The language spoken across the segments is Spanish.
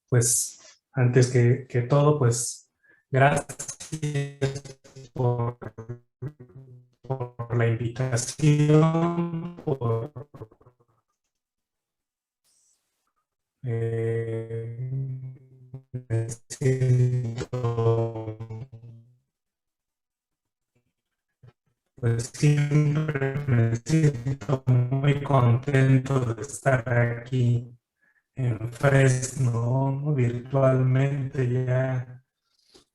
Pues antes que todo, pues gracias por, por la invitación, eh, me siento, pues siempre me siento muy contento de estar aquí en Fresno, ¿no? Virtualmente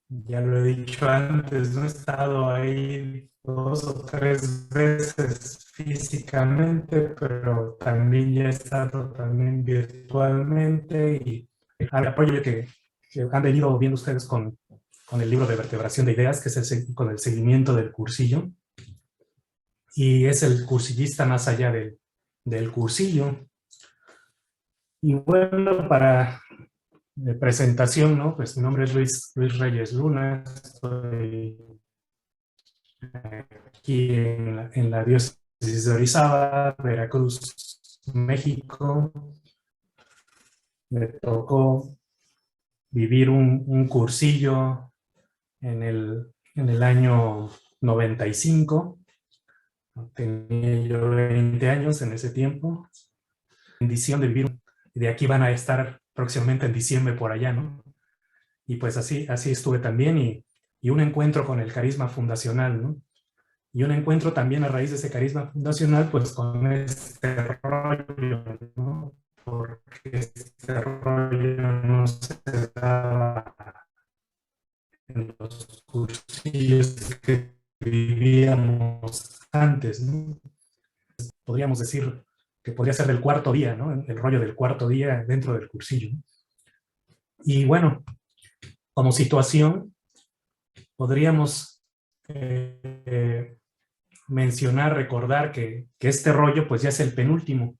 ya lo he dicho antes, no he estado ahí 2 o 3 veces físicamente, pero también ya he estado también virtualmente y al apoyo que han venido viendo ustedes con el libro de vertebración de ideas, que es con el seguimiento del cursillo, y es el cursillista más allá del cursillo. Y bueno, para de presentación, ¿no? Pues mi nombre es Luis Reyes Luna, estoy aquí en la diócesis de Orizaba, Veracruz, México. Me tocó vivir un cursillo en el año 95. Tenía yo 20 años en ese tiempo. Bendición de vivir. De aquí van a estar próximamente en diciembre por allá, ¿no? Y pues así estuve también y un encuentro con el carisma fundacional, ¿no? Y un encuentro también a raíz de ese carisma fundacional, pues con este rollo, ¿no? Porque este rollo no se daba en los cursillos que vivíamos antes, ¿no? Podríamos decir que podría ser del cuarto día, ¿no? El rollo del cuarto día dentro del cursillo, ¿no? Y bueno, como situación, podríamos mencionar, recordar que este rollo pues ya es el penúltimo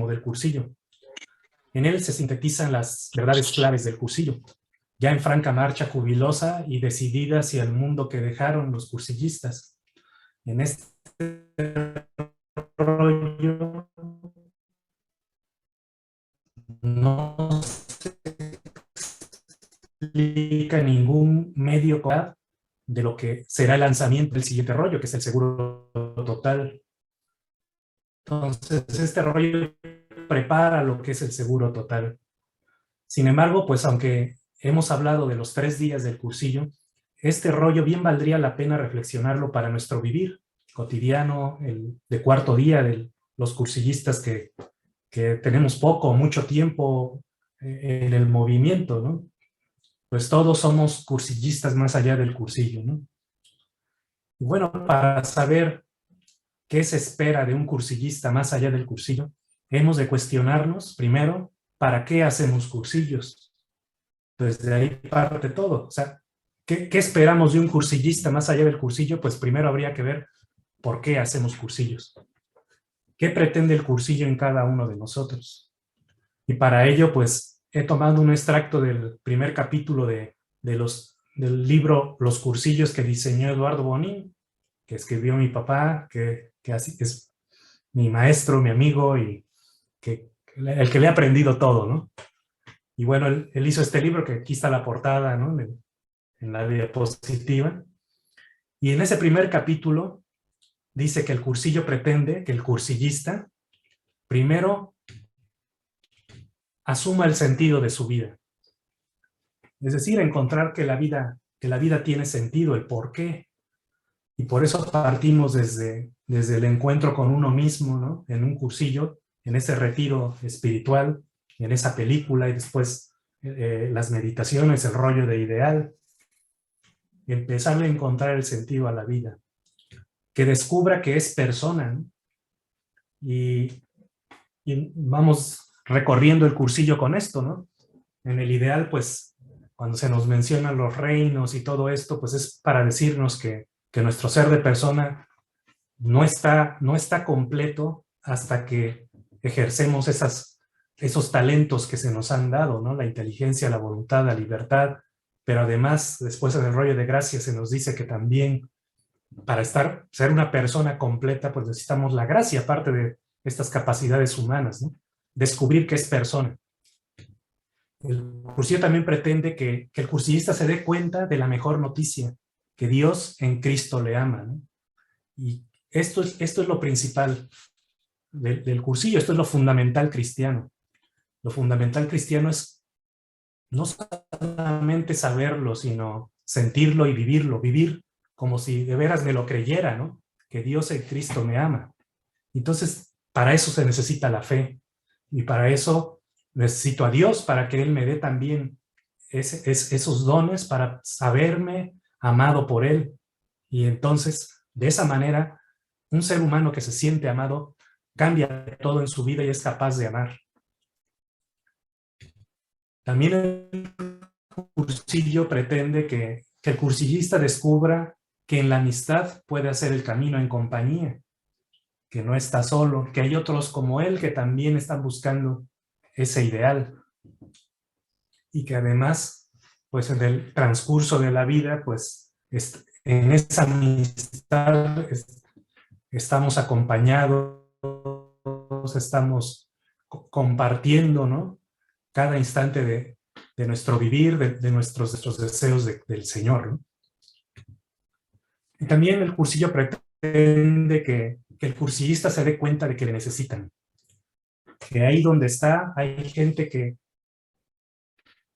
del cursillo. En él se sintetizan las verdades claves del cursillo, ya en franca marcha jubilosa y decidida hacia el mundo que dejaron los cursillistas. En este rollo no se explica ningún medio de lo que será el lanzamiento del siguiente rollo, que es el seguro total. Entonces, este rollo prepara lo que es el seguro total. Sin embargo, pues aunque hemos hablado de los 3 días del cursillo, este rollo bien valdría la pena reflexionarlo para nuestro vivir cotidiano, el de cuarto día de los cursillistas que tenemos poco o mucho tiempo en el movimiento, ¿no? Pues todos somos cursillistas más allá del cursillo, ¿no? Y bueno, para saber qué se espera de un cursillista más allá del cursillo, hemos de cuestionarnos primero, ¿para qué hacemos cursillos? Pues de ahí parte todo. O sea, ¿qué esperamos de un cursillista más allá del cursillo? Pues primero habría que ver por qué hacemos cursillos. ¿Qué pretende el cursillo en cada uno de nosotros? Y para ello, pues he tomado un extracto del primer capítulo del libro Los cursillos que diseñó Eduardo Bonin, que escribió mi papá, que así es mi maestro, mi amigo y el que le he aprendido todo, ¿no? Y bueno, él hizo este libro que aquí está la portada, ¿no? En la diapositiva. Y en ese primer capítulo dice que el cursillo pretende que el cursillista primero asuma el sentido de su vida. Es decir, encontrar que la vida tiene sentido, el por qué. Y por eso partimos desde el encuentro con uno mismo, ¿no? En un cursillo, en ese retiro espiritual, en esa película y después las meditaciones, el rollo de ideal. Empezarle a encontrar el sentido a la vida. Que descubra que es persona, ¿no? Y vamos recorriendo el cursillo con esto, ¿no? En el ideal, pues, cuando se nos mencionan los reinos y todo esto, pues es para decirnos que nuestro ser de persona no está completo hasta que ejercemos esos talentos que se nos han dado, ¿no? La inteligencia, la voluntad, la libertad, pero además, después en el rollo de gracia se nos dice que también para ser una persona completa, pues necesitamos la gracia, aparte de estas capacidades humanas, ¿no? Descubrir que es persona. El cursillo también pretende que el cursillista se dé cuenta de la mejor noticia, que Dios en Cristo le ama, ¿no? Y esto es lo principal del cursillo, esto es lo fundamental cristiano. Lo fundamental cristiano es no solamente saberlo, sino sentirlo y vivirlo, vivir como si de veras me lo creyera, ¿no? Que Dios en Cristo me ama. Entonces, para eso se necesita la fe, y para eso necesito a Dios, para que Él me dé también esos dones para saberme amado por Él. Y entonces, de esa manera, un ser humano que se siente amado cambia todo en su vida y es capaz de amar. También el cursillo pretende que el cursillista descubra que en la amistad puede hacer el camino en compañía, que no está solo, que hay otros como él que también están buscando ese ideal, y que además, pues en el transcurso de la vida, pues en esa amistad estamos acompañados, estamos compartiendo, ¿no? Cada instante de nuestro vivir, de nuestros deseos del Señor, ¿no? Y también el cursillo pretende que el cursillista se dé cuenta de que le necesitan, que ahí donde está hay gente que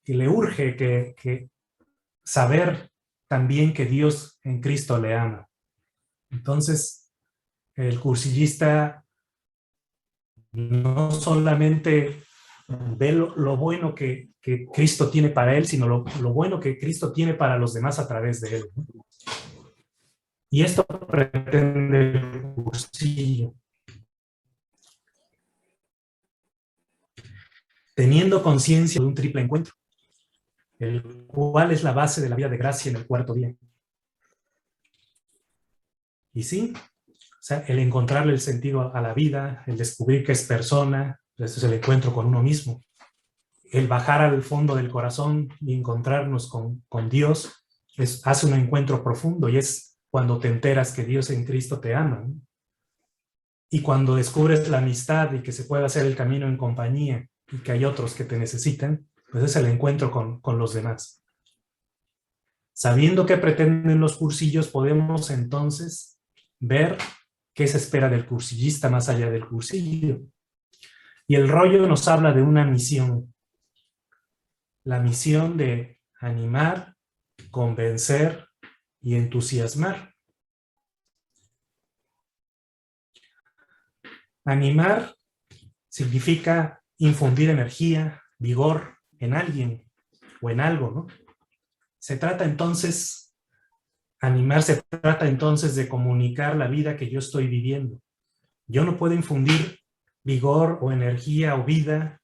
le urge que saber también que Dios en Cristo le ama. Entonces, el cursillista no solamente ve lo bueno que Cristo tiene para él, sino lo bueno que Cristo tiene para los demás a través de él, ¿no? Y esto pretende el cursillo. Teniendo conciencia de un triple encuentro, el cual es la base de la vida de gracia en el cuarto día. Y sí, o sea, el encontrarle el sentido a la vida, el descubrir que es persona, ese es el encuentro con uno mismo. El bajar al fondo del corazón y encontrarnos con Dios hace un encuentro profundo, y es cuando te enteras que Dios en Cristo te ama, ¿no? Y cuando descubres la amistad y que se puede hacer el camino en compañía y que hay otros que te necesitan, pues es el encuentro con los demás. Sabiendo qué pretenden los cursillos, podemos entonces ver qué se espera del cursillista más allá del cursillo. Y el rollo nos habla de una misión. La misión de animar, convencer y entusiasmar. Animar significa infundir energía, vigor en alguien o en algo, ¿no? Se trata entonces, animar se trata entonces de comunicar la vida que yo estoy viviendo. Yo no puedo infundir vigor o energía o vida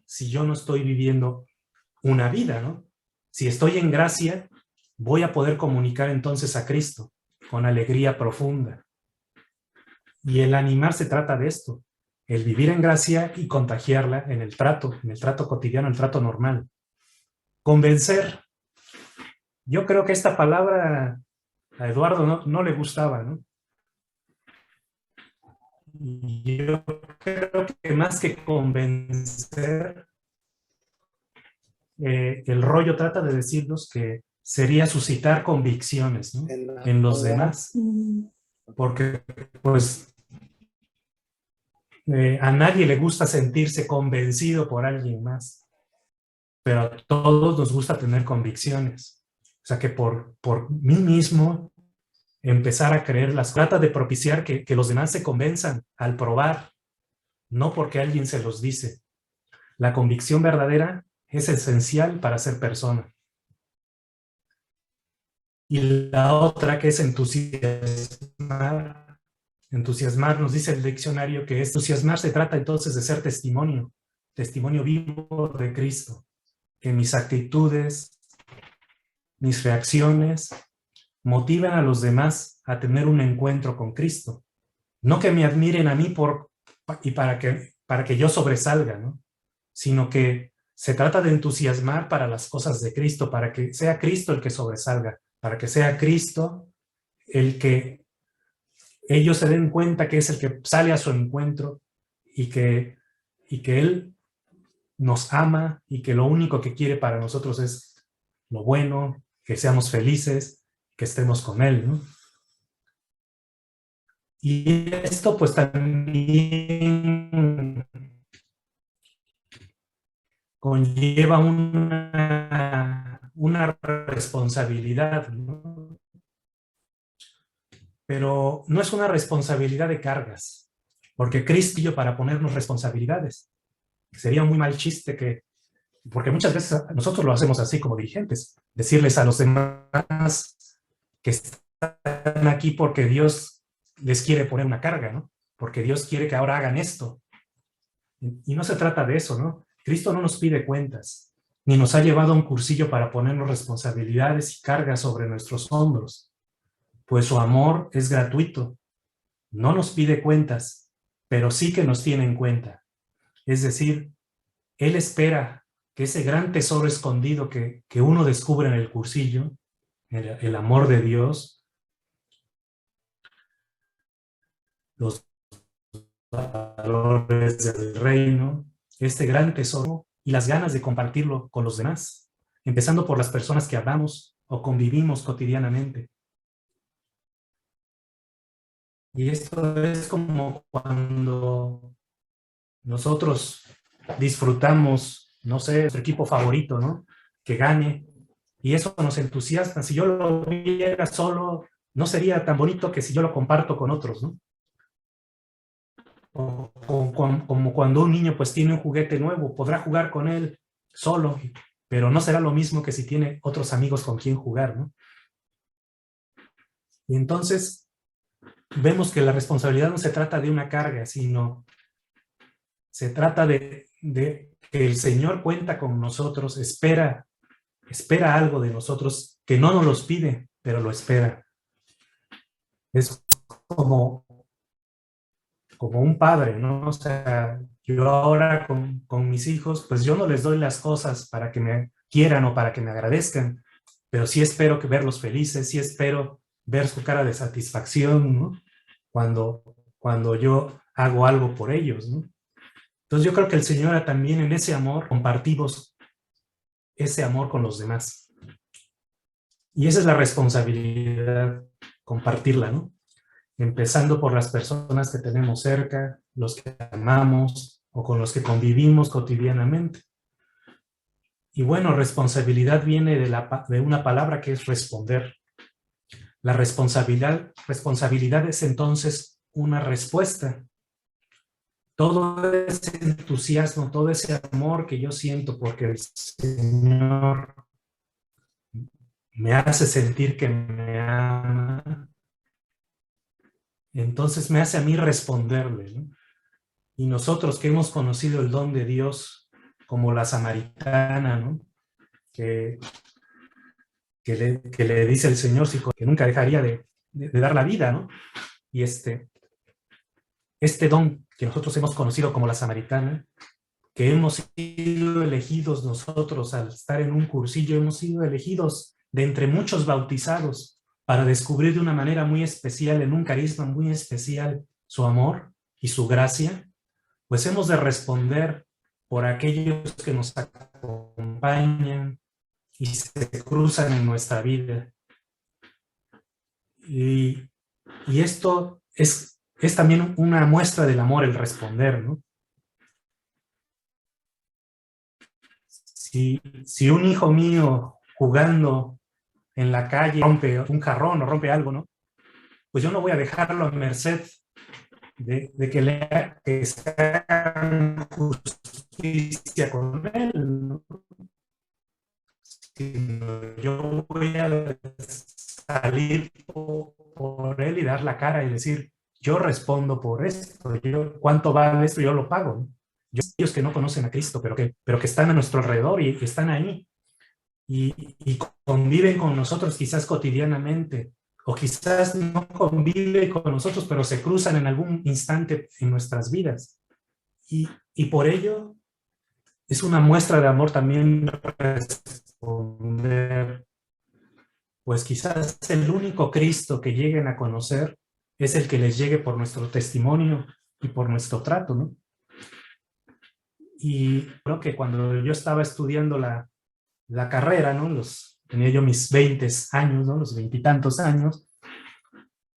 si yo no estoy viviendo una vida, ¿no? Si estoy en gracia, voy a poder comunicar entonces a Cristo con alegría profunda. Y el animar se trata de esto, el vivir en gracia y contagiarla en el trato cotidiano, el trato normal. Convencer. Yo creo que esta palabra a Eduardo no le gustaba, ¿no? Y yo creo que más que convencer, el rollo trata de decirnos que sería suscitar convicciones, ¿no? En los demás. Porque, pues, a nadie le gusta sentirse convencido por alguien más, pero a todos nos gusta tener convicciones. O sea, que por mí mismo empezar a creerlas. Trata de propiciar que los demás se convenzan al probar, no porque alguien se los dice. La convicción verdadera es esencial para ser persona. Y la otra, que es entusiasmar. Entusiasmar, nos dice el diccionario que entusiasmar se trata entonces de ser testimonio vivo de Cristo, que mis actitudes, mis reacciones motiven a los demás a tener un encuentro con Cristo. No que me admiren a mí para que yo sobresalga, ¿no? Sino que se trata de entusiasmar para las cosas de Cristo, para que sea Cristo el que sobresalga, para que sea Cristo el que ellos se den cuenta que es el que sale a su encuentro y que Él nos ama y que lo único que quiere para nosotros es lo bueno, que seamos felices, que estemos con Él, ¿no? Y esto pues también conlleva una responsabilidad, ¿no? Pero no es una responsabilidad de cargas, porque Cristo para ponernos responsabilidades. Sería un muy mal chiste porque muchas veces nosotros lo hacemos así como dirigentes, decirles a los demás que están aquí porque Dios les quiere poner una carga, ¿no? Porque Dios quiere que ahora hagan esto. Y no se trata de eso, ¿no? Cristo no nos pide cuentas, ni nos ha llevado a un cursillo para ponernos responsabilidades y cargas sobre nuestros hombros, pues su amor es gratuito, no nos pide cuentas, pero sí que nos tiene en cuenta. Es decir, Él espera que ese gran tesoro escondido que uno descubre en el cursillo, el amor de Dios, los valores del reino, este gran tesoro y las ganas de compartirlo con los demás, empezando por las personas que amamos o convivimos cotidianamente. Y esto es como cuando nosotros disfrutamos, no sé, nuestro equipo favorito, ¿no? Que gane, y eso nos entusiasma. Si yo lo viera solo, no sería tan bonito que si yo lo comparto con otros, ¿no? Como cuando un niño pues tiene un juguete nuevo, podrá jugar con él solo, pero no será lo mismo que si tiene otros amigos con quien jugar, ¿no? Y entonces vemos que la responsabilidad no se trata de una carga, sino se trata de que el Señor cuenta con nosotros, espera algo de nosotros, que no nos los pide, pero lo espera. Es como un padre, ¿no? O sea, yo ahora con mis hijos, pues yo no les doy las cosas para que me quieran o para que me agradezcan, pero sí espero que verlos felices, sí espero ver su cara de satisfacción, ¿no? Cuando yo hago algo por ellos, ¿no? Entonces yo creo que el Señor también en ese amor compartimos ese amor con los demás. Y esa es la responsabilidad, compartirla, ¿no? Empezando por las personas que tenemos cerca, los que amamos o con los que convivimos cotidianamente. Y bueno, responsabilidad viene de una palabra que es responder. La responsabilidad es entonces una respuesta. Todo ese entusiasmo, todo ese amor que yo siento porque el Señor me hace sentir que me ama, entonces me hace a mí responderle, ¿no? Y nosotros que hemos conocido el don de Dios, como la samaritana, ¿no? Que le dice el Señor que nunca dejaría de dar la vida, ¿no? Y este don que nosotros hemos conocido como la samaritana, que hemos sido elegidos nosotros al estar en un cursillo, hemos sido elegidos de entre muchos bautizados para descubrir de una manera muy especial, en un carisma muy especial, su amor y su gracia, pues hemos de responder por aquellos que nos acompañan y se cruzan en nuestra vida. Y esto es también una muestra del amor, el responder, ¿no? Si un hijo mío jugando en la calle rompe un jarrón o rompe algo, ¿no? Pues yo no voy a dejarlo a merced de que se haga justicia con él, ¿no? Sino yo voy a salir por él y dar la cara y decir, yo respondo por esto, ¿cuánto vale esto? Yo lo pago, ¿no? Ellos que no conocen a Cristo, pero que están a nuestro alrededor y están ahí y conviven con nosotros quizás cotidianamente, o quizás no conviven con nosotros, pero se cruzan en algún instante en nuestras vidas. Y por ello es una muestra de amor también responder, pues quizás el único Cristo que lleguen a conocer es el que les llegue por nuestro testimonio y por nuestro trato, ¿no? Y creo que cuando yo estaba estudiando la carrera, ¿no? Tenía yo mis 20 años, ¿no? Los veintitantos años,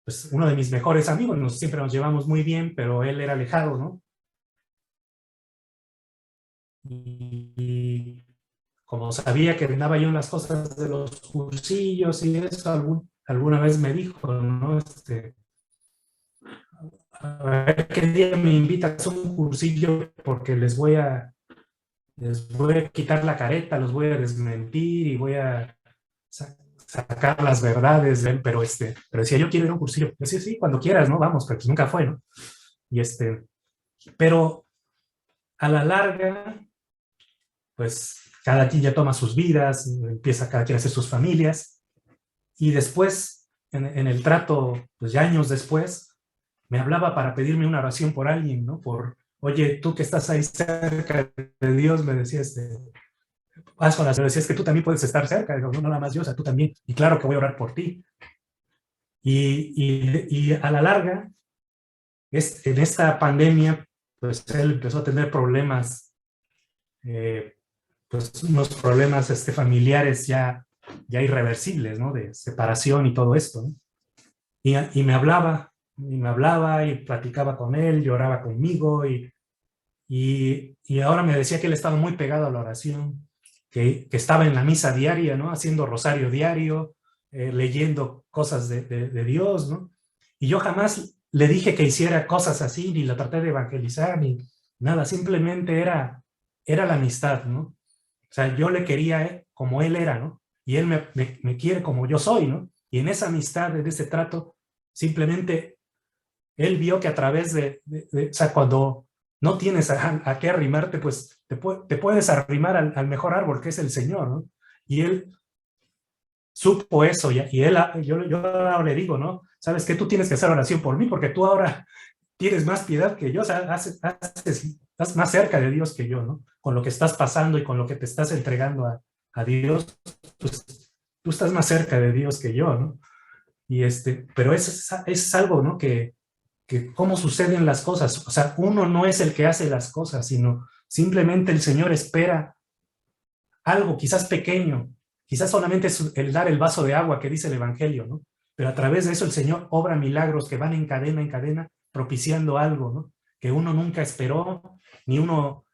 pues uno de mis mejores amigos, siempre nos llevamos muy bien, pero él era alejado, ¿no? Y como sabía que andaba yo en las cosas de los cursillos y eso, alguna vez me dijo, ¿no? A ver qué día me invitas a un cursillo porque les voy a quitar la careta, los voy a desmentir y voy a sacar las verdades de él, pero decía, yo quiero ir a un cursillo. Yo decía, sí, cuando quieras, ¿no? Vamos, pero pues nunca fue, ¿no? Y pero a la larga, pues cada quien ya toma sus vidas, empieza cada quien a hacer sus familias, y después, en el trato, pues ya años después, me hablaba para pedirme una oración por alguien, ¿no? Oye, tú que estás ahí cerca de Dios, me decía, me decía, es que tú también puedes estar cerca. Digo, no, nada más yo, o sea, tú también. Y claro que voy a orar por ti. Y a la larga, en esta pandemia, pues él empezó a tener problemas, pues unos problemas familiares ya irreversibles, ¿no? De separación y todo esto, ¿no? Y me hablaba y platicaba con él, lloraba conmigo y ahora me decía que él estaba muy pegado a la oración, que estaba en la misa diaria, ¿no? Haciendo rosario diario, leyendo cosas de Dios, ¿no? Y yo jamás le dije que hiciera cosas así, ni la traté de evangelizar, ni nada, simplemente era la amistad, ¿no? O sea, yo le quería como él era, ¿no? Y él me quiere como yo soy, ¿no? Y en esa amistad, en ese trato, simplemente él vio que a través o sea, cuando no tienes a qué arrimarte, pues te puedes arrimar al mejor árbol, que es el Señor, ¿no? Y él supo eso, y yo ahora le digo, ¿no? ¿Sabes qué? Tú tienes que hacer oración por mí, porque tú ahora tienes más piedad que yo, o sea, estás más cerca de Dios que yo, ¿no? Con lo que estás pasando y con lo que te estás entregando a Dios, pues tú estás más cerca de Dios que yo, ¿no? Pero es algo, ¿no? Que cómo suceden las cosas. O sea, uno no es el que hace las cosas, sino simplemente el Señor espera algo, quizás pequeño, quizás solamente es el dar el vaso de agua que dice el Evangelio, ¿no? Pero a través de eso el Señor obra milagros que van en cadena, propiciando algo, ¿no? Que uno nunca esperó, ni uno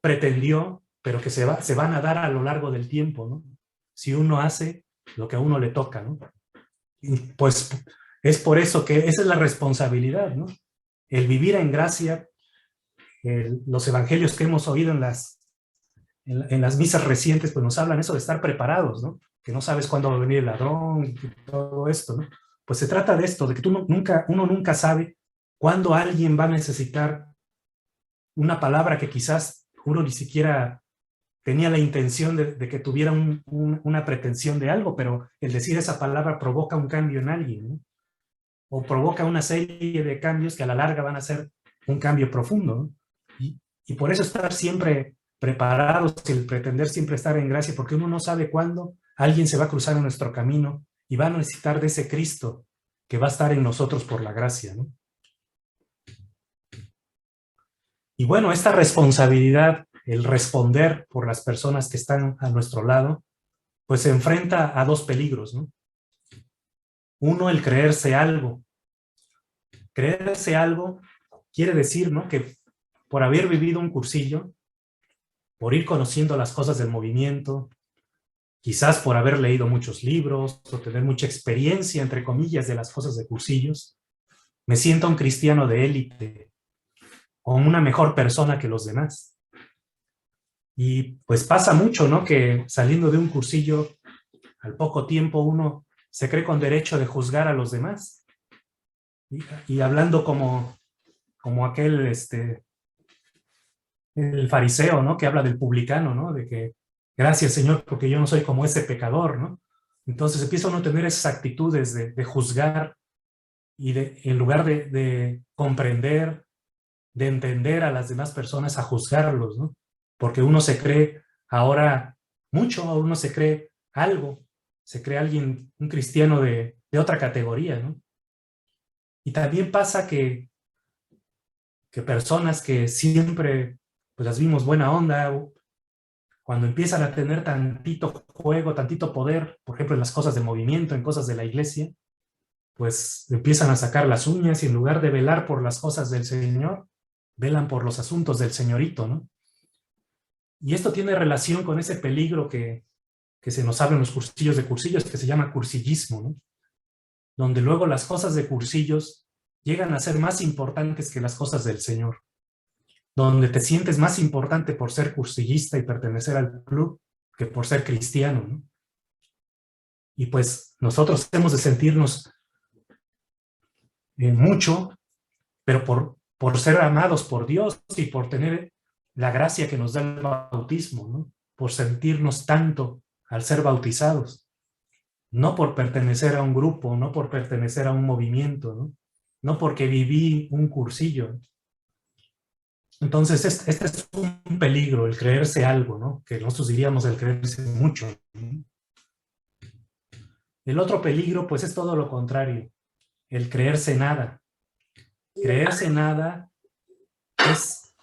pretendió, pero que se van a dar a lo largo del tiempo, ¿no? Si uno hace lo que a uno le toca, ¿no? Y pues es por eso que esa es la responsabilidad, ¿no? El vivir en gracia, los evangelios que hemos oído en las misas recientes, pues nos hablan eso de estar preparados, ¿no? Que no sabes cuándo va a venir el ladrón y todo esto, ¿no? Pues se trata de esto, de que uno nunca sabe cuándo alguien va a necesitar una palabra que quizás uno ni siquiera tenía la intención de que tuviera una pretensión de algo, pero el decir esa palabra provoca un cambio en alguien, ¿no? O provoca una serie de cambios que a la larga van a ser un cambio profundo, ¿no? Y por eso estar siempre preparados, el pretender siempre estar en gracia, porque uno no sabe cuándo alguien se va a cruzar en nuestro camino y va a necesitar de ese Cristo que va a estar en nosotros por la gracia, ¿no? Y bueno, esta responsabilidad, el responder por las personas que están a nuestro lado, pues se enfrenta a dos peligros, ¿no? Uno, el creerse algo. Creerse algo quiere decir, ¿no? Que por haber vivido un cursillo, por ir conociendo las cosas del movimiento, quizás por haber leído muchos libros o tener mucha experiencia, entre comillas, de las cosas de cursillos, me siento un cristiano de élite o una mejor persona que los demás. Y pues pasa mucho, ¿no? Que saliendo de un cursillo, al poco tiempo uno se cree con derecho de juzgar a los demás. Y hablando como aquel, el fariseo, ¿no? Que habla del publicano, ¿no? De que, gracias Señor, porque yo no soy como ese pecador, ¿no? Entonces empieza uno a tener esas actitudes de juzgar y en lugar de comprender, de entender a las demás personas, a juzgarlos, ¿no? Porque uno se cree ahora mucho, uno se cree algo, se cree alguien, un cristiano de otra categoría, ¿no? Y también pasa que personas que siempre pues las vimos buena onda. Cuando empiezan a tener tantito juego, tantito poder, por ejemplo, en las cosas de movimiento, en cosas de la iglesia, pues empiezan a sacar las uñas y en lugar de velar por las cosas del Señor, velan por los asuntos del señorito, ¿no? Y esto tiene relación con ese peligro que se nos habla en los cursillos de cursillos, que se llama cursillismo, ¿no? Donde luego las cosas de cursillos llegan a ser más importantes que las cosas del Señor. Donde te sientes más importante por ser cursillista y pertenecer al club que por ser cristiano, ¿no? Y pues nosotros hemos de sentirnos mucho, pero por ser amados por Dios y por tener la gracia que nos da el bautismo, ¿no? Por sentirnos tanto al ser bautizados, no por pertenecer a un grupo, no por pertenecer a un movimiento, ¿no? No porque viví un cursillo. Entonces, este es un peligro, el creerse algo, ¿no? Que nosotros diríamos el creerse mucho, ¿no? El otro peligro, pues, es todo lo contrario, el creerse nada. Creerse nada es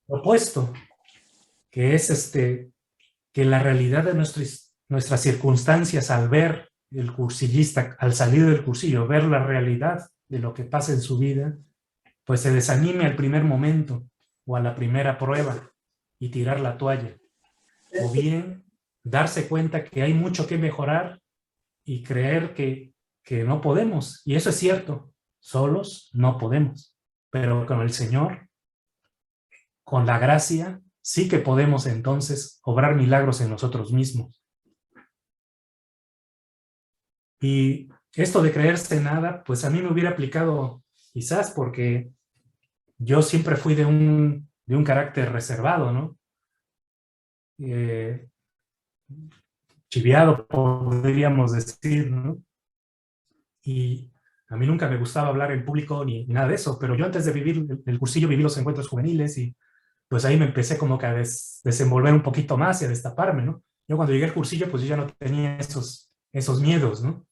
lo opuesto, que es que la realidad de nuestras circunstancias al ver el cursillista, al salir del cursillo, ver la realidad de lo que pasa en su vida, pues se desanime al primer momento o a la primera prueba y tirar la toalla. O bien darse cuenta que hay mucho que mejorar y creer que no podemos. Y eso es cierto, solos no podemos. Pero con el Señor, con la gracia, sí que podemos entonces obrar milagros en nosotros mismos. Y esto de creerse nada, pues a mí me hubiera aplicado quizás porque yo siempre fui de un carácter reservado, ¿no? Chiviado, podríamos decir, ¿no? Y a mí nunca me gustaba hablar en público ni nada de eso, pero yo antes de vivir el cursillo viví los encuentros juveniles y pues ahí me empecé como que a desenvolver un poquito más y a destaparme, ¿no? Yo cuando llegué al cursillo, pues yo ya no tenía esos miedos, ¿no?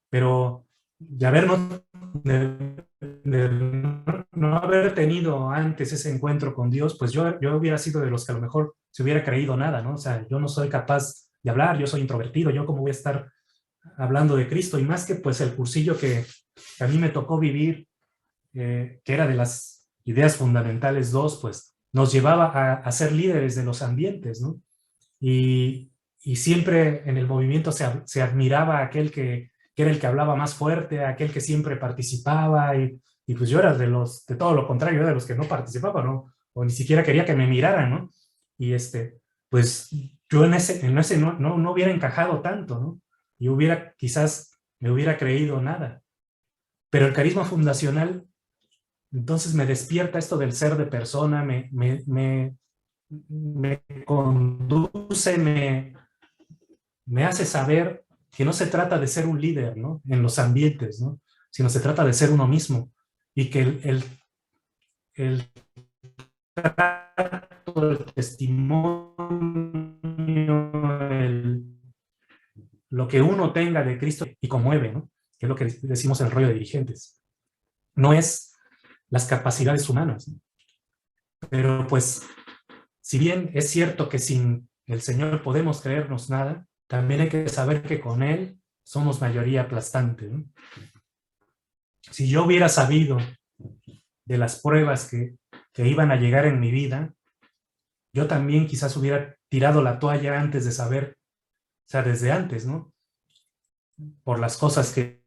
Pero de haber no haber tenido antes ese encuentro con Dios, pues yo hubiera sido de los que a lo mejor se hubiera creído nada, ¿no? O sea, yo no soy capaz de hablar, yo soy introvertido, yo cómo voy a estar hablando de Cristo, y más que pues el cursillo que a mí me tocó vivir, que era de las ideas fundamentales 2, pues nos llevaba a ser líderes de los ambientes, ¿no? Y siempre en el movimiento se admiraba a aquel que era el que hablaba más fuerte, a aquel que siempre participaba, y pues yo era de todo lo contrario, era de los que no participaban, ¿no? O ni siquiera quería que me miraran, ¿no? Y pues yo en ese no hubiera encajado tanto, ¿no? Y quizás me hubiera creído nada. Pero el carisma fundacional, entonces me despierta esto del ser de persona, me conduce, me hace saber que no se trata de ser un líder, ¿no? En los ambientes, ¿no? Sino se trata de ser uno mismo. Y que el trato, el testimonio, lo que uno tenga de Cristo y conmueve, ¿no? Que es lo que decimos en el rollo de dirigentes. No es las capacidades humanas, ¿no? Pero pues, si bien es cierto que sin el Señor podemos creernos nada, también hay que saber que con Él somos mayoría aplastante, ¿no? Si yo hubiera sabido de las pruebas que iban a llegar en mi vida, yo también quizás hubiera tirado la toalla antes de saber, o sea, desde antes, ¿no? Por las cosas que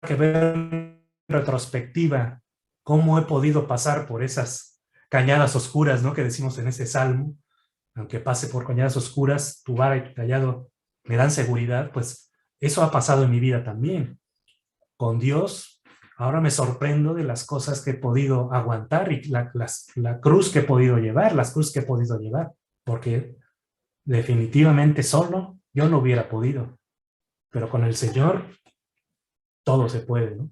que ver en retrospectiva cómo he podido pasar por esas cañadas oscuras, ¿no? Que decimos en ese salmo, aunque pase por cañadas oscuras, tu vara y tu callado me dan seguridad, pues eso ha pasado en mi vida también. Con Dios, ahora me sorprendo de las cosas que he podido aguantar y la cruz que he podido llevar, las cruces que he podido llevar, porque definitivamente solo yo no hubiera podido, pero con el Señor todo se puede, ¿no?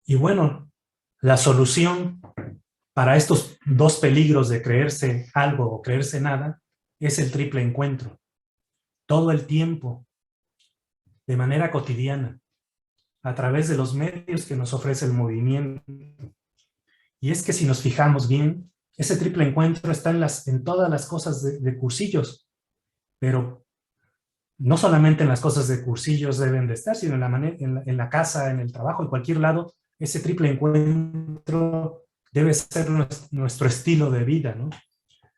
Y bueno, la solución para estos dos peligros de creerse algo o creerse nada, es el triple encuentro. Todo el tiempo, de manera cotidiana, a través de los medios que nos ofrece el movimiento. Y es que si nos fijamos bien, ese triple encuentro está en todas las cosas de cursillos, pero no solamente en las cosas de cursillos deben de estar, sino en la casa, en el trabajo, en cualquier lado, ese triple encuentro debe ser nuestro estilo de vida, ¿no?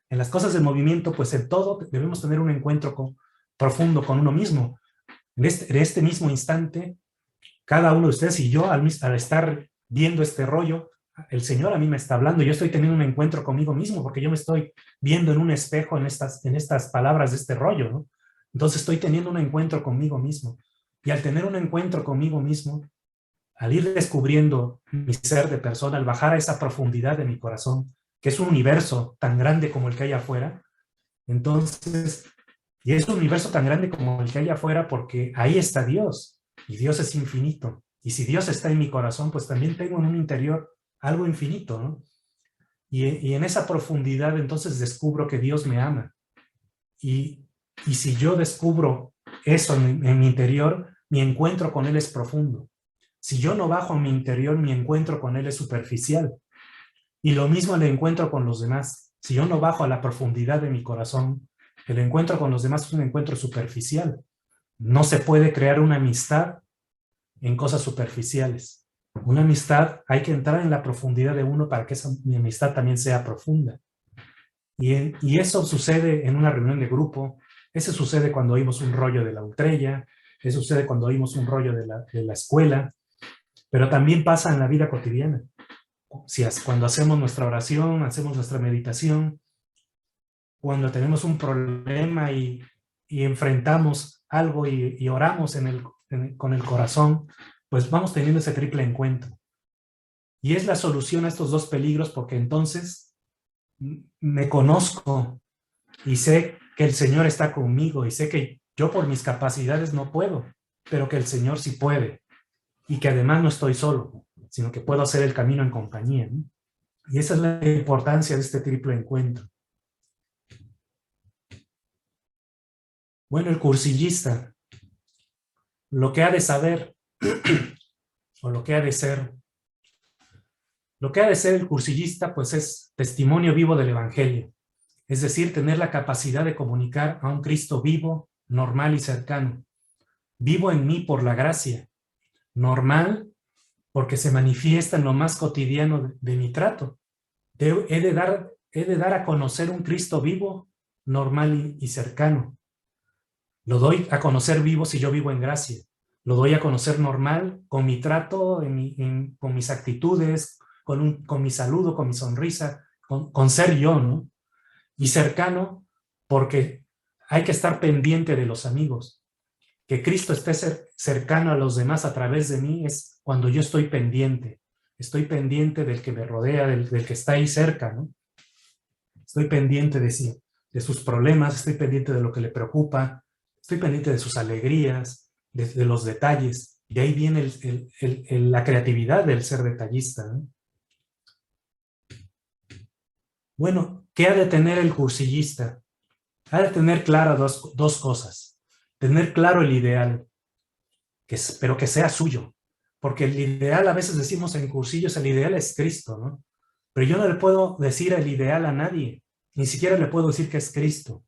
En las cosas del movimiento, pues en todo debemos tener un encuentro profundo con uno mismo. En este mismo instante, cada uno de ustedes y yo, al estar viendo este rollo, el Señor a mí me está hablando, yo estoy teniendo un encuentro conmigo mismo, porque yo me estoy viendo en un espejo en estas palabras de este rollo, ¿no? Entonces estoy teniendo un encuentro conmigo mismo. Y al tener un encuentro conmigo mismo, al ir descubriendo mi ser de persona, al bajar a esa profundidad de mi corazón, que es un universo tan grande como el que hay afuera, entonces, y es un universo tan grande como el que hay afuera porque ahí está Dios, y Dios es infinito. Y si Dios está en mi corazón, pues también tengo en un interior algo infinito, ¿no? Y en esa profundidad entonces descubro que Dios me ama. Y si yo descubro eso en mi interior, mi encuentro con Él es profundo. Si yo no bajo a mi interior, mi encuentro con Él es superficial. Y lo mismo el encuentro con los demás. Si yo no bajo a la profundidad de mi corazón, el encuentro con los demás es un encuentro superficial. No se puede crear una amistad en cosas superficiales. Una amistad, hay que entrar en la profundidad de uno para que esa amistad también sea profunda. Y eso sucede en una reunión de grupo, eso sucede cuando oímos un rollo de la Ultrella, eso sucede cuando oímos un rollo de la escuela, pero también pasa en la vida cotidiana. Cuando hacemos nuestra oración, hacemos nuestra meditación, cuando tenemos un problema y enfrentamos algo y oramos con el corazón, pues vamos teniendo ese triple encuentro. Y es la solución a estos dos peligros porque entonces me conozco y sé que el Señor está conmigo y sé que yo por mis capacidades no puedo, pero que el Señor sí puede y que además no estoy solo, sino que puedo hacer el camino en compañía, ¿no? Y esa es la importancia de este triple encuentro. Bueno, el cursillista, lo que ha de saber o lo que ha de ser. Lo que ha de ser el cursillista, pues es testimonio vivo del Evangelio, es decir, tener la capacidad de comunicar a un Cristo vivo, normal y cercano. Vivo en mí por la gracia, normal porque se manifiesta en lo más cotidiano de mi trato. He de dar a conocer un Cristo vivo, normal y cercano. Lo doy a conocer vivo si yo vivo en gracia. Lo doy a conocer normal con mi trato, con mis actitudes, con mi saludo, con mi sonrisa, con ser yo, ¿no? Y cercano porque hay que estar pendiente de los amigos. Que Cristo esté cercano a los demás a través de mí es cuando yo estoy pendiente del que me rodea, del que está ahí cerca, ¿no? Estoy pendiente de sus problemas, estoy pendiente de lo que le preocupa, estoy pendiente de sus alegrías, de los detalles. De ahí viene la creatividad del ser detallista, ¿no? Bueno, ¿qué ha de tener el cursillista? Ha de tener claras dos cosas. Tener claro el ideal, pero que sea suyo. Porque el ideal, a veces decimos en cursillos, el ideal es Cristo, ¿no? Pero yo no le puedo decir el ideal a nadie. Ni siquiera le puedo decir que es Cristo.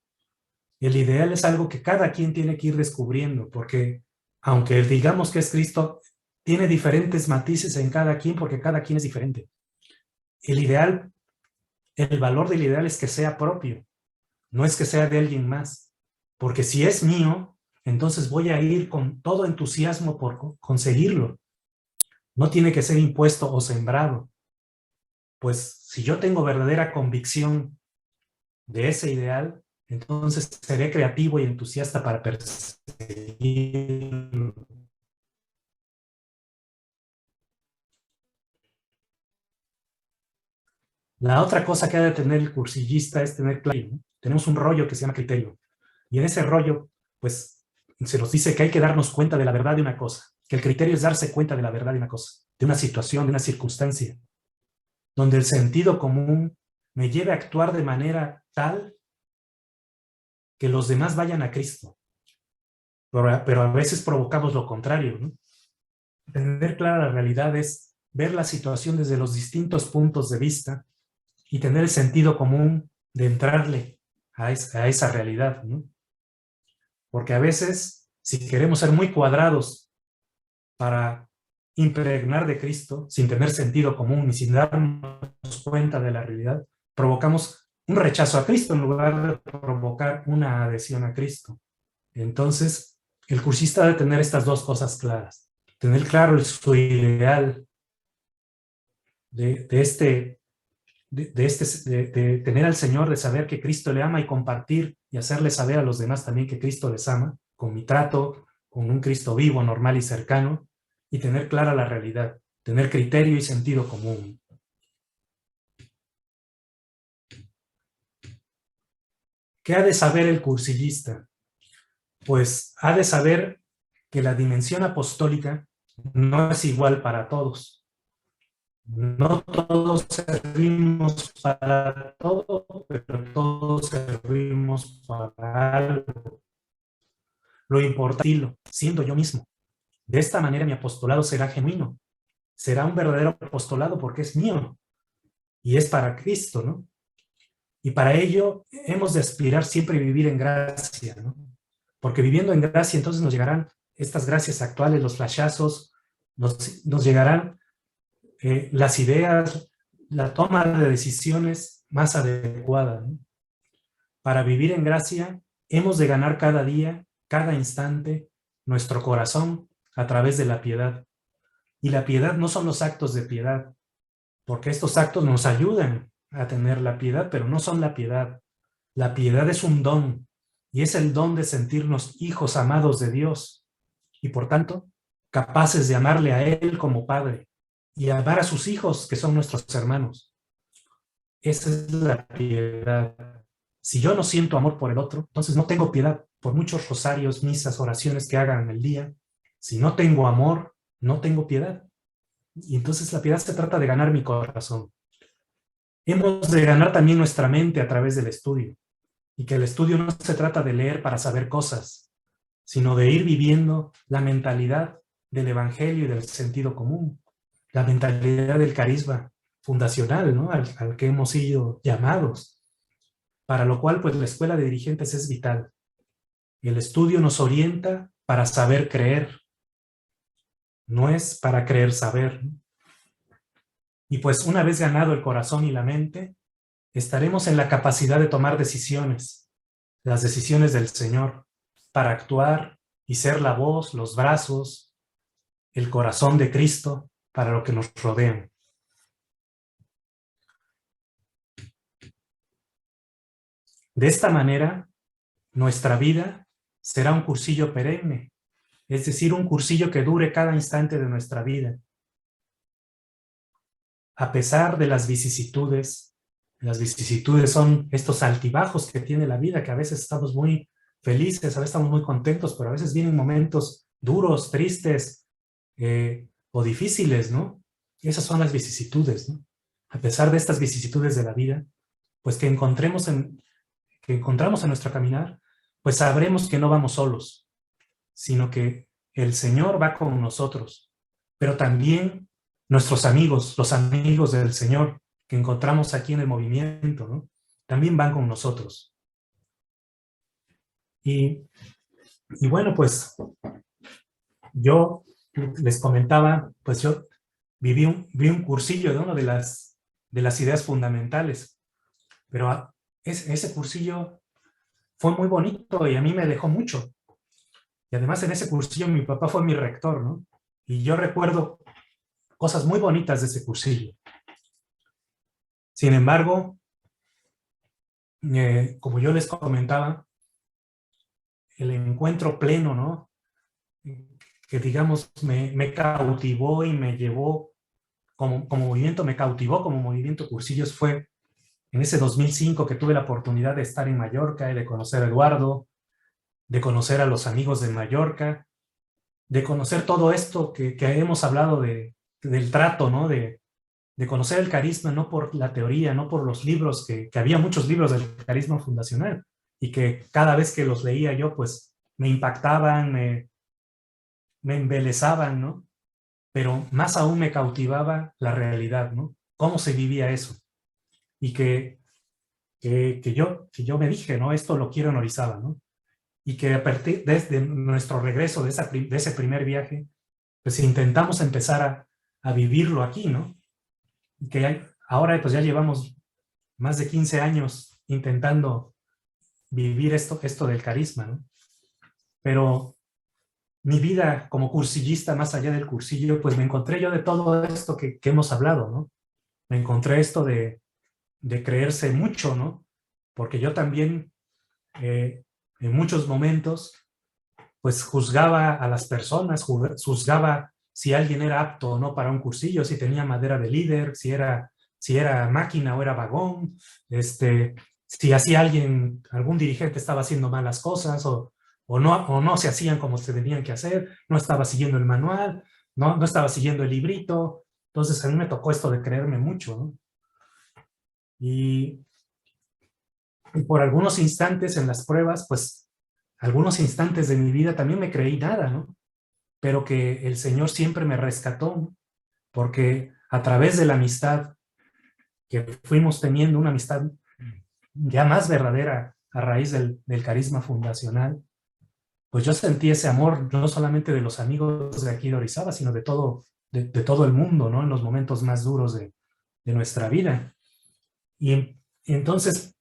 El ideal es algo que cada quien tiene que ir descubriendo, porque aunque digamos que es Cristo, tiene diferentes matices en cada quien, porque cada quien es diferente. El ideal, el valor del ideal es que sea propio, no es que sea de alguien más. Porque si es mío, entonces voy a ir con todo entusiasmo por conseguirlo. No tiene que ser impuesto o sembrado. Pues si yo tengo verdadera convicción de ese ideal, entonces seré creativo y entusiasta para perseguirlo. La otra cosa que ha de tener el cursillista es tener claro, ¿no? Tenemos un rollo que se llama criterio. Y en ese rollo, pues, se nos dice que hay que darnos cuenta de la verdad de una cosa, que el criterio es darse cuenta de la verdad de una cosa, de una situación, de una circunstancia. donde el sentido común me lleve a actuar de manera tal que los demás vayan a Cristo. Pero a veces provocamos lo contrario, ¿no? Tener clara la realidad es ver la situación desde los distintos puntos de vista y tener el sentido común de entrarle a esa realidad, ¿no? Porque a veces, si queremos ser muy cuadrados para impregnar de Cristo, sin tener sentido común y sin darnos cuenta de la realidad, provocamos un rechazo a Cristo en lugar de provocar una adhesión a Cristo. Entonces, el cursista debe tener estas dos cosas claras. Tener claro su ideal de tener al Señor, de saber que Cristo le ama y compartir y hacerle saber a los demás también que Cristo les ama, con mi trato, con un Cristo vivo, normal y cercano, y tener clara la realidad, tener criterio y sentido común. ¿Qué ha de saber el cursillista? Pues ha de saber que la dimensión apostólica no es igual para todos. No todos servimos para todo, pero todos servimos para algo. Lo importante, siendo yo mismo. De esta manera mi apostolado será genuino. Será un verdadero apostolado porque es mío y es para Cristo, ¿no? Y para ello hemos de aspirar siempre a vivir en gracia, ¿no? Porque viviendo en gracia entonces nos llegarán estas gracias actuales, los flashazos, nos llegarán las ideas, la toma de decisiones más adecuada, ¿no? Para vivir en gracia hemos de ganar cada día, cada instante, nuestro corazón a través de la piedad. Y la piedad no son los actos de piedad, porque estos actos nos ayudan a tener la piedad, pero no son la piedad. La piedad es un don, y es el don de sentirnos hijos amados de Dios, y por tanto, capaces de amarle a Él como Padre, y amar a sus hijos, que son nuestros hermanos. Esa es la piedad. Si yo no siento amor por el otro, entonces no tengo piedad. Por muchos rosarios, misas, oraciones que hagan en el día, si no tengo amor, no tengo piedad. Y entonces la piedad se trata de ganar mi corazón. Hemos de ganar también nuestra mente a través del estudio. Y que el estudio no se trata de leer para saber cosas, sino de ir viviendo la mentalidad del evangelio y del sentido común. La mentalidad del carisma fundacional, ¿no? al que hemos sido llamados. Para lo cual, pues la escuela de dirigentes es vital. El estudio nos orienta para saber creer. No es para creer saber, ¿no? Y pues una vez ganado el corazón y la mente, estaremos en la capacidad de tomar decisiones, las decisiones del Señor, para actuar y ser la voz, los brazos, el corazón de Cristo para lo que nos rodea. De esta manera, nuestra vida será un cursillo perenne, es decir, un cursillo que dure cada instante de nuestra vida. A pesar de las vicisitudes son estos altibajos que tiene la vida, que a veces estamos muy felices, a veces estamos muy contentos, pero a veces vienen momentos duros, tristes o difíciles, ¿no? Esas son las vicisitudes, ¿no? A pesar de estas vicisitudes de la vida, pues que encontramos en nuestro caminar, pues sabremos que no vamos solos, sino que el Señor va con nosotros, pero también nuestros amigos, los amigos del Señor que encontramos aquí en el movimiento, ¿no? También van con nosotros. Y bueno, pues yo les comentaba, pues yo vi un cursillo de una de las ideas fundamentales, pero ese cursillo fue muy bonito y a mí me dejó mucho. Y además en ese cursillo mi papá fue mi rector, ¿no? Y yo recuerdo cosas muy bonitas de ese cursillo. Sin embargo, como yo les comentaba, el encuentro pleno, ¿no? Que digamos me cautivó y me llevó como movimiento, me cautivó como movimiento Cursillos fue en ese 2005 que tuve la oportunidad de estar en Mallorca y de conocer a Eduardo, de conocer a los amigos de Mallorca, de conocer todo esto que hemos hablado del trato, ¿no? De de conocer el carisma no por la teoría, no por los libros, que había muchos libros del carisma fundacional y que cada vez que los leía yo, pues me impactaban, me embelezaban, ¿no? Pero más aún me cautivaba la realidad, ¿no? Cómo se vivía eso. Y que yo me dije, ¿no? Esto lo quiero en Orizaba, ¿no? Y que a partir desde nuestro regreso de ese primer viaje, pues intentamos empezar a vivirlo aquí, ¿no? Y que ahora pues ya llevamos más de 15 años intentando vivir esto del carisma, ¿no? Pero mi vida como cursillista, más allá del cursillo, pues me encontré yo de todo esto que hemos hablado, ¿no? Me encontré esto de creerse mucho, ¿no? Porque yo también en muchos momentos pues juzgaba a las personas, juzgaba si alguien era apto o no para un cursillo, si tenía madera de líder, si era máquina o era vagón, si hacía algún dirigente estaba haciendo malas cosas o no se hacían como se tenían que hacer, no estaba siguiendo el manual, no estaba siguiendo el librito. Entonces a mí me tocó esto de creerme mucho, ¿no? Y por algunos instantes en las pruebas, pues algunos instantes de mi vida también me creí nada, ¿no? Pero que el Señor siempre me rescató, porque a través de la amistad que fuimos teniendo, una amistad ya más verdadera a raíz del carisma fundacional, pues yo sentí ese amor no solamente de los amigos de aquí de Orizaba, sino de todo el mundo, ¿no? En los momentos más duros de nuestra vida. Y entonces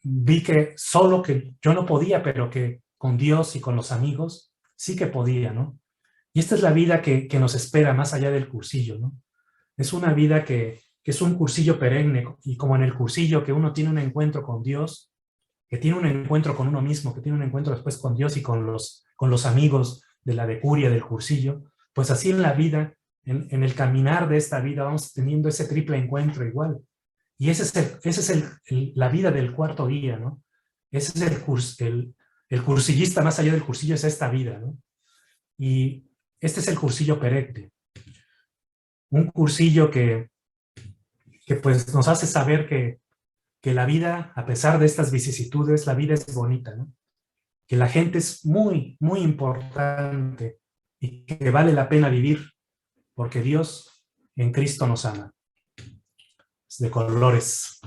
vi que solo que yo no podía, pero que con Dios y con los amigos sí que podía, ¿no? Y esta es la vida que nos espera más allá del cursillo, ¿no? Es una vida que es un cursillo perenne, y como en el cursillo que uno tiene un encuentro con Dios, que tiene un encuentro con uno mismo, que tiene un encuentro después con Dios y con los amigos de la decuria del cursillo, pues así en la vida, en el caminar de esta vida, vamos teniendo ese triple encuentro igual. Y esa es la vida del cuarto día, ¿no? Ese es el cursillista más allá del cursillo, es esta vida, ¿no? Y este es el cursillo perenne. Un cursillo que pues nos hace saber que la vida, a pesar de estas vicisitudes, la vida es bonita, ¿no? Que la gente es muy, muy importante y que vale la pena vivir porque Dios en Cristo nos ama. Es de colores.